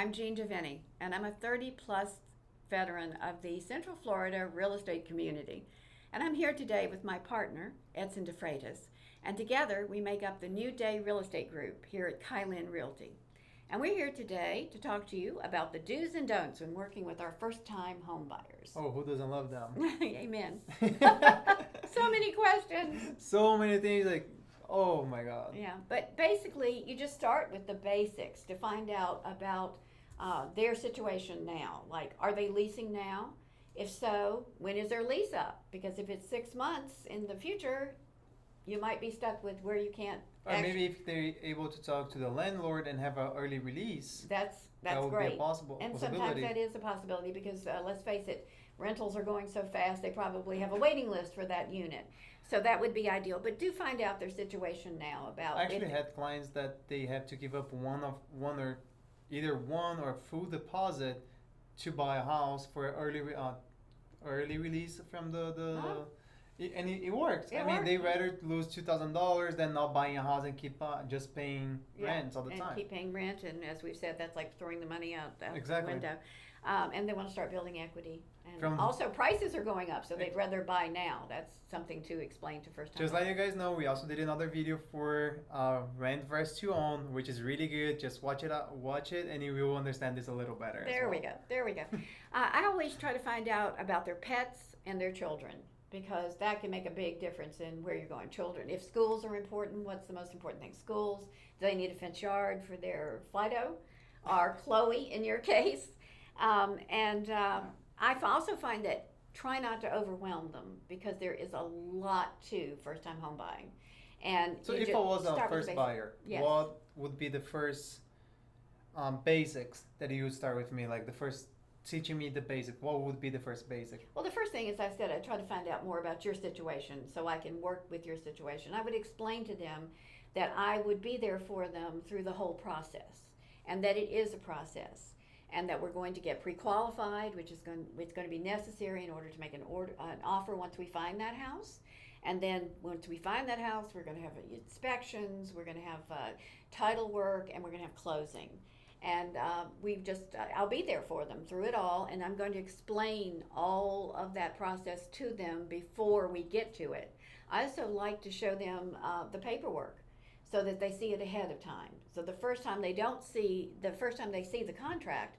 I'm Jean Deviney, and I'm a 30-plus veteran of the Central Florida real estate community. And I'm here today with my partner, Edson and together we make up the New Day Real Estate Group here at Kylin Realty. And we're here today to talk to you about the do's and don'ts when working with our first-time home buyers. Oh, who doesn't love them? Amen. So many questions. So many things, like, oh my God. Yeah, but basically you just start with the basics to find out about their situation now. Like, are they leasing now? If so, when is their lease up? Because if it's 6 months in the future, you might be stuck with where you can't. Or maybe if they're able to talk to the landlord and have an early release. That's that would great. Be a possible and possibility. Sometimes that is a possibility because let's face it, rentals are going so fast. They probably have a waiting list for that unit. So that would be ideal. But do find out their situation now about. I actually had clients that they have to give up one or full deposit to buy a house for early release from the. And it works. They rather lose $2,000 than not buying a house and keep just paying rent all the time. And keep paying rent, and as we've said, that's like throwing the money out the Exactly. window. And they want to start building equity. And also prices are going up, so they'd rather buy now. That's something to explain to first-time Just buyers. let you guys know, we also did another video for rent versus to own, which is really good. Just watch it, and you will understand this a little better. There we go. I always try to find out about their pets and their children, because that can make a big difference in where you're going. Children, if schools are important, what's the most important thing? Schools, do they need a fenced yard for their Fido or Chloe in your case? I also find that try not to overwhelm them, because there is a lot to first-time home buying. And so if I was a first buyer, yes. What would be the first basics that you would start with me? Like the first teaching me the basic, what would be the first basic? Well, the first thing, as I said, I try to find out more about your situation so I can work with your situation. I would explain to them that I would be there for them through the whole process, and that it is a process, and that we're going to get pre-qualified, which is going to be necessary in order to make an offer once we find that house. And then once we find that house, we're going to have inspections, we're going to have title work, and we're going to have closing. And I'll be there for them through it all, and I'm going to explain all of that process to them before we get to it. I also like to show them the paperwork so that they see it ahead of time. So the first time they see the contract,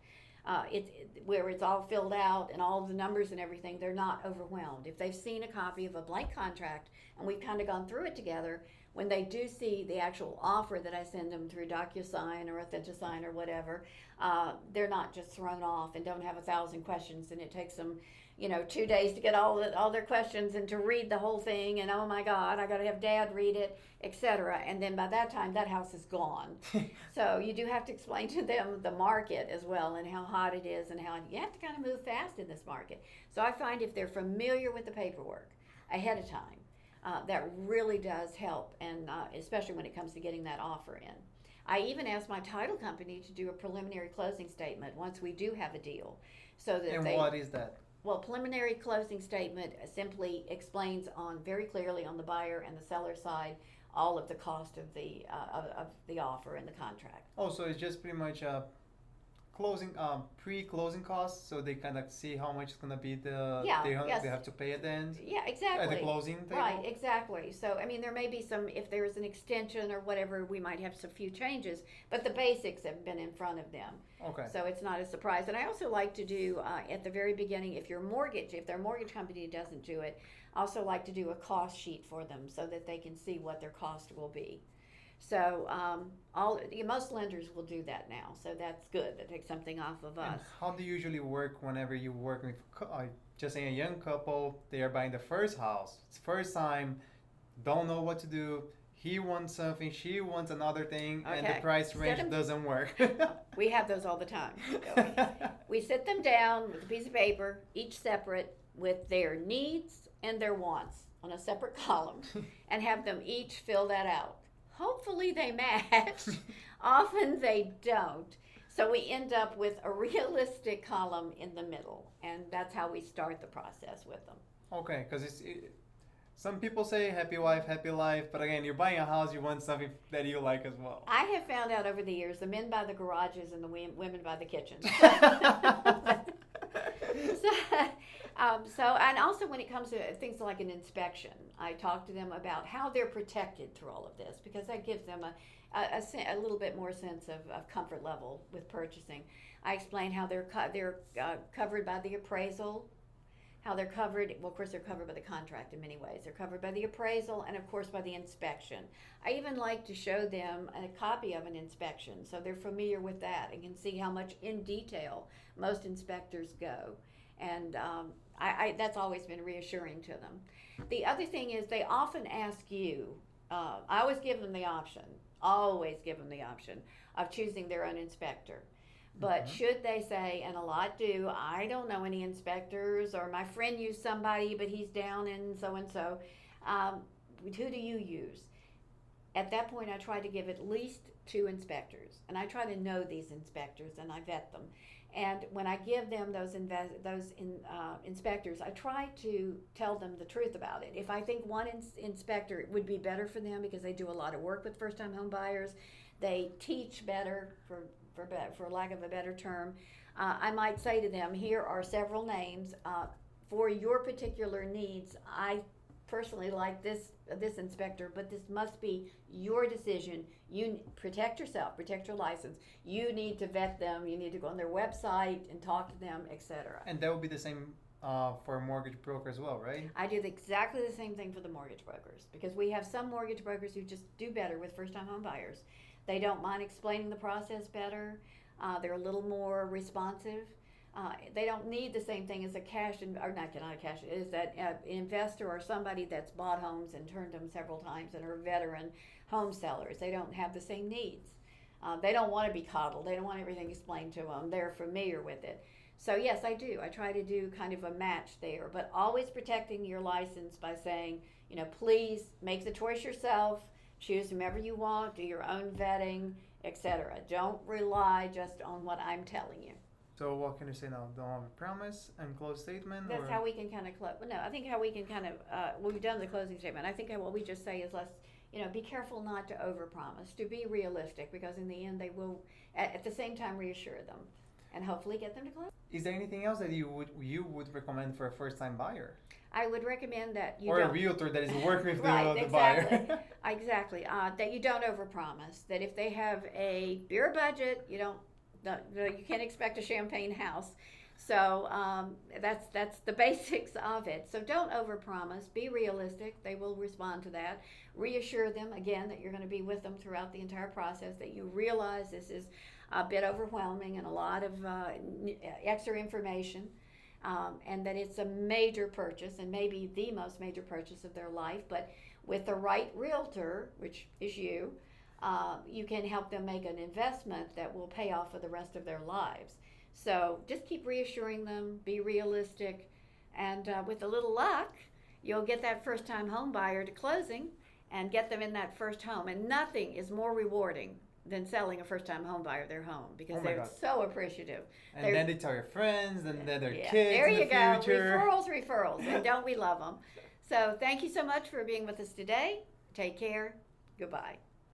where it's all filled out and all the numbers and everything, they're not overwhelmed. If they've seen a copy of a blank contract and we've kind of gone through it together, when they do see the actual offer that I send them through DocuSign or AuthentiSign or whatever, they're not just thrown off and don't have 1,000 questions, and it takes them 2 days to get all their questions and to read the whole thing, and oh my God, I got to have Dad read it, etc. And then by that time, that house is gone. So you do have to explain to them the market as well, and how hot it is, and how you have to kind of move fast in this market. So I find if they're familiar with the paperwork ahead of time, that really does help, and especially when it comes to getting that offer in. I even ask my title company to do a preliminary closing statement once we do have a deal, so that what is that? Well, preliminary closing statement simply explains very closely on the buyer and the seller side all of the cost of the offer and the contract. Oh, so it's just pretty much pre-closing costs, so they kind of see how much it's going to be they have to pay at the end. Yeah, exactly. At the closing table. Right, exactly. So, there may be if there's an extension or whatever, we might have some few changes, but the basics have been in front of them. Okay. So it's not a surprise. And I also like to do, at the very beginning, if their mortgage company doesn't do it, I also like to do a cost sheet for them so that they can see what their cost will be. So most lenders will do that now, so that's good. That takes something off of us. And how do you usually work whenever you work with, just say a young couple, they are buying the first house, it's first time, don't know what to do, he wants something, she wants another thing, and the price range doesn't work. We have those all the time. We sit them down with a piece of paper, each separate, with their needs and their wants on a separate column, and have them each fill that out. Hopefully they match. Often they don't. So we end up with a realistic column in the middle, and that's how we start the process with them. Okay, because Some people say happy wife, happy life, but again, you're buying a house, you want something that you like as well. I have found out over the years the men buy the garages and the women buy the kitchens. So, and also when it comes to things like an inspection, I talk to them about how they're protected through all of this, because that gives them a little bit more sense of comfort level with purchasing. I explain how they're covered by the appraisal, how they're covered. Well, of course, they're covered by the contract in many ways. They're covered by the appraisal and, of course, by the inspection. I even like to show them a copy of an inspection so they're familiar with that and can see how much in detail most inspectors go. And that's always been reassuring to them. The other thing is they often ask you, I always give them the option of choosing their own inspector. But should they say, and a lot do, I don't know any inspectors, or my friend used somebody, but he's down in so-and-so, who do you use? At that point, I try to give at least 2 inspectors, and I try to know these inspectors, and I vet them. And when I give them those inspectors, I try to tell them the truth about it. If I think one inspector would be better for them because they do a lot of work with first-time home buyers, they teach better, for lack of a better term, I might say to them, here are several names for your particular needs. I personally like this inspector, but this must be your decision. You protect yourself, protect your license. You need to vet them. You need to go on their website and talk to them, etc. And that would be the same for a mortgage broker as well, right? I do exactly the same thing for the mortgage brokers, because we have some mortgage brokers who just do better with first-time home buyers. They don't mind explaining the process better. They're a little more responsive. They don't need the same thing as is that investor or somebody that's bought homes and turned them several times and are veteran home sellers. They don't have the same needs. They don't want to be coddled. They don't want everything explained to them. They're familiar with it. So yes, I do. I try to do kind of a match there, but always protecting your license by saying, please make the choice yourself. Choose whomever you want, do your own vetting, etc. Don't rely just on what I'm telling you. So what can you say now? Don't have a promise and close statement? That's how we can kind of close. No, I think how we can kind of, we've done the closing statement. I think what we just say is be careful not to overpromise, to be realistic, because in the end they will, at the same time, reassure them and hopefully get them to close. Is there anything else that you would recommend for a first-time buyer? I would recommend that you or don't. a realtor that is working with right, the buyer. Exactly. That you don't overpromise. That if they have a beer budget, you can't expect a champagne house. So that's the basics of it. So don't overpromise. Be realistic. They will respond to that. Reassure them again that you're going to be with them throughout the entire process. That you realize this is a bit overwhelming and a lot of extra information. And that it's a major purchase, and maybe the most major purchase of their life. But with the right realtor, which is you can help them make an investment that will pay off for the rest of their lives. So just keep reassuring them, be realistic, and with a little luck, you'll get that first-time home buyer to closing and get them in that first home. And nothing is more rewarding than selling a first-time home buyer their home, because they're so appreciative. And then they tell your friends, and then their kids there in you the go. future. Referrals, and don't we love them? So thank you so much for being with us today. Take care. Goodbye.